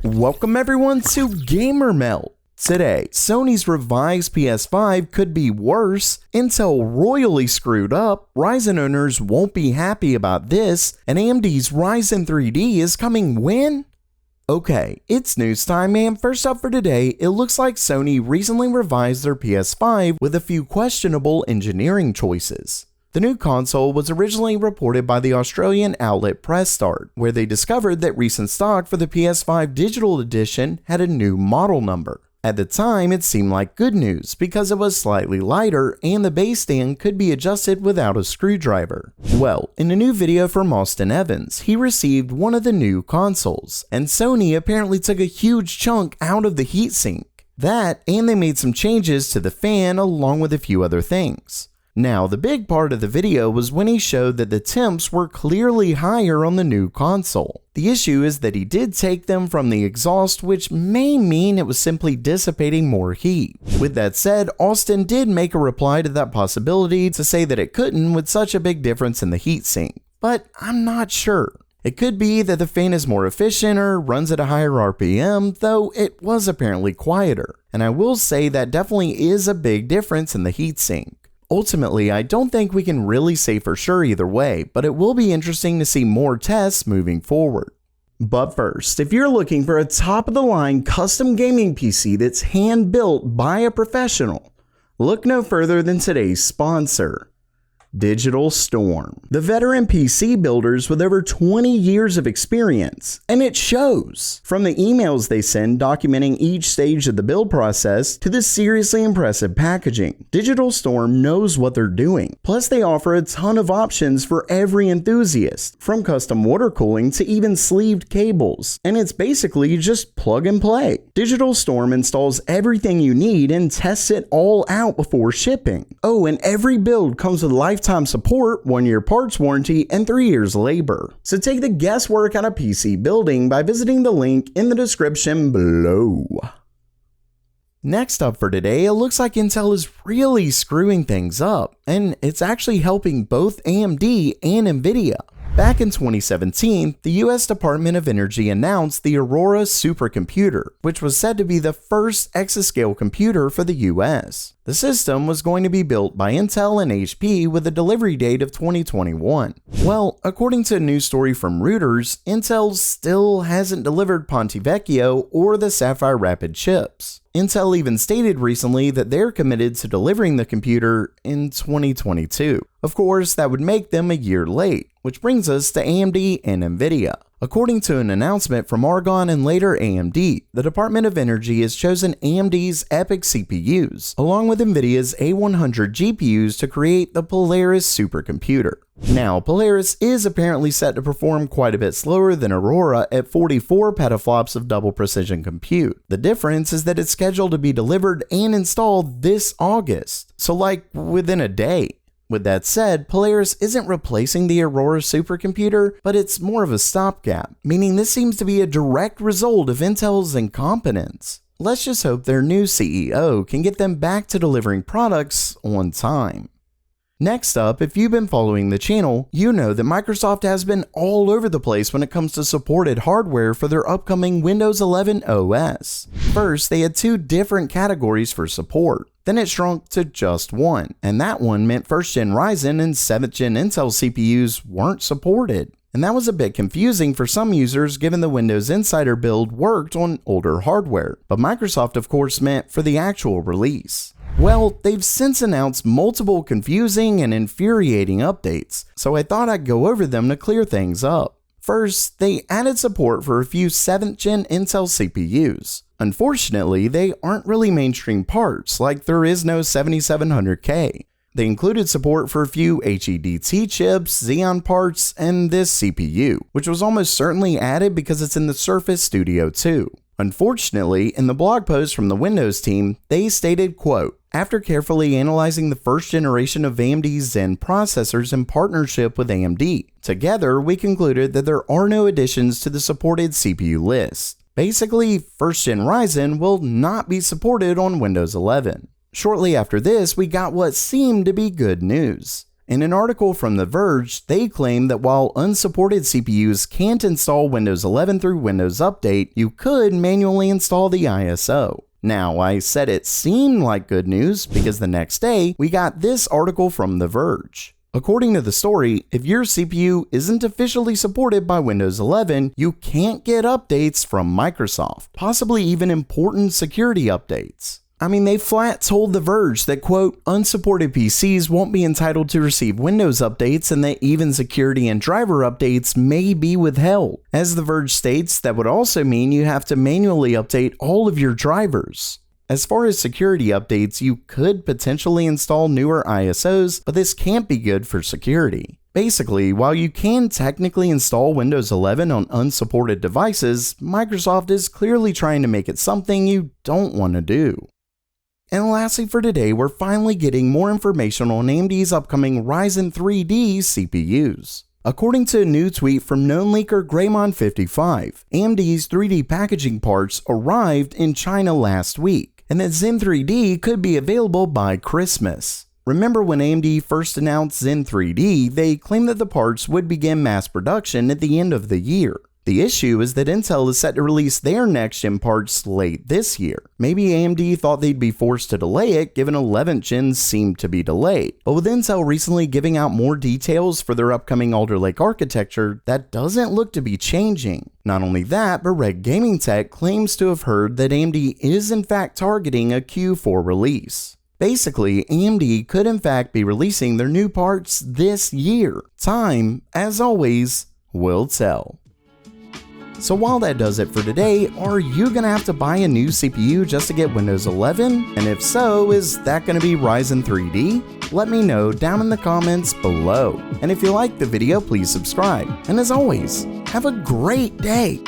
Welcome everyone to Gamer Melt. Today, Sony's revised PS5 could be worse, Intel royally screwed up, Ryzen owners won't be happy about this, and AMD's Ryzen 3D is coming when? Okay, it's news time, and first up for today, it looks like Sony recently revised their PS5 with a few questionable engineering choices. The new console was originally reported by the Australian outlet Press Start, where they discovered that recent stock for the PS5 Digital Edition had a new model number. At the time, it seemed like good news because it was slightly lighter and the base stand could be adjusted without a screwdriver. Well, in a new video from Austin Evans, he received one of the new consoles, and Sony apparently took a huge chunk out of the heatsink. That, and they made some changes to the fan along with a few other things. Now, the big part of the video was when he showed that the temps were clearly higher on the new console. The issue is that he did take them from the exhaust, which may mean it was simply dissipating more heat. With that said, Austin did make a reply to that possibility to say that it couldn't with such a big difference in the heatsink, but I'm not sure. It could be that the fan is more efficient or runs at a higher RPM, though it was apparently quieter, and I will say that definitely is a big difference in the heatsink. Ultimately, I don't think we can really say for sure either way, but it will be interesting to see more tests moving forward. But first, if you're looking for a top-of-the-line custom gaming PC that's hand-built by a professional, look no further than today's sponsor, Digital Storm. The veteran PC builders with over 20 years of experience, and it shows. From the emails they send documenting each stage of the build process to the seriously impressive packaging, Digital Storm knows what they're doing. Plus, they offer a ton of options for every enthusiast, from custom water cooling to even sleeved cables, and it's basically just plug and play. Digital Storm installs everything you need and tests it all out before shipping. Oh, and every build comes with lifetime support, 1-year parts warranty, and 3 years labor. So take the guesswork out of PC building by visiting the link in the description below. Next up for today, it looks like Intel is really screwing things up, and it's actually helping both AMD and Nvidia. Back in 2017, the US Department of Energy announced the Aurora supercomputer, which was said to be the first exascale computer for the US. The system was going to be built by Intel and HP with a delivery date of 2021. Well, according to a news story from Reuters, Intel still hasn't delivered Ponte Vecchio or the Sapphire Rapid chips. Intel even stated recently that they're committed to delivering the computer in 2022. Of course, that would make them a year late, which brings us to AMD and Nvidia. According to an announcement from Argonne and later AMD, the Department of Energy has chosen AMD's EPYC CPUs, along with Nvidia's A100 GPUs to create the Polaris supercomputer. Now, Polaris is apparently set to perform quite a bit slower than Aurora at 44 petaflops of double precision compute. The difference is that it's scheduled to be delivered and installed this August, so like within a day. With that said, Polaris isn't replacing the Aurora supercomputer, but it's more of a stopgap, meaning this seems to be a direct result of Intel's incompetence. Let's just hope their new CEO can get them back to delivering products on time. Next up, if you've been following the channel, you know that Microsoft has been all over the place when it comes to supported hardware for their upcoming Windows 11 OS. First, they had 2 different categories for support. Then it shrunk to just one, and that one meant 1st gen Ryzen and 7th gen Intel CPUs weren't supported. And that was a bit confusing for some users given the Windows Insider build worked on older hardware, but Microsoft of course meant for the actual release. Well, they've since announced multiple confusing and infuriating updates, so I thought I'd go over them to clear things up. First, they added support for a few 7th gen Intel CPUs. Unfortunately, they aren't really mainstream parts, like there is no 7700K. They included support for a few HEDT chips, Xeon parts, and this CPU, which was almost certainly added because it's in the Surface Studio 2. Unfortunately, in the blog post from the Windows team, they stated, quote, "After carefully analyzing the 1st generation of AMD's Zen processors in partnership with AMD, together we concluded that there are no additions to the supported CPU list. Basically, 1st gen Ryzen will not be supported on Windows 11. Shortly after this, we got what seemed to be good news. In an article from The Verge, they claim that while unsupported CPUs can't install Windows 11 through Windows Update, you could manually install the ISO. Now, I said it seemed like good news because the next day, we got this article from The Verge. According to the story, if your CPU isn't officially supported by Windows 11, you can't get updates from Microsoft, possibly even important security updates. I mean, they flat told The Verge that, quote, unsupported PCs won't be entitled to receive Windows updates and that even security and driver updates may be withheld. As The Verge states, that would also mean you have to manually update all of your drivers. As far as security updates, you could potentially install newer ISOs, but this can't be good for security. Basically, while you can technically install Windows 11 on unsupported devices, Microsoft is clearly trying to make it something you don't want to do. And lastly for today, we're finally getting more information on AMD's upcoming Ryzen 3D CPUs. According to a new tweet from known leaker Greymon55, AMD's 3D packaging parts arrived in China last week, and that Zen 3D could be available by Christmas. Remember when AMD first announced Zen 3D, they claimed that the parts would begin mass production at the end of the year. The issue is that Intel is set to release their next-gen parts late this year. Maybe AMD thought they'd be forced to delay it given 11th gens seemed to be delayed. But with Intel recently giving out more details for their upcoming Alder Lake architecture, that doesn't look to be changing. Not only that, but Red Gaming Tech claims to have heard that AMD is in fact targeting a Q4 release. Basically, AMD could in fact be releasing their new parts this year. Time, as always, will tell. So while that does it for today, are you going to have to buy a new CPU just to get Windows 11? And if so, is that going to be Ryzen 3D? Let me know down in the comments below. And if you liked the video, please subscribe. And as always, have a great day.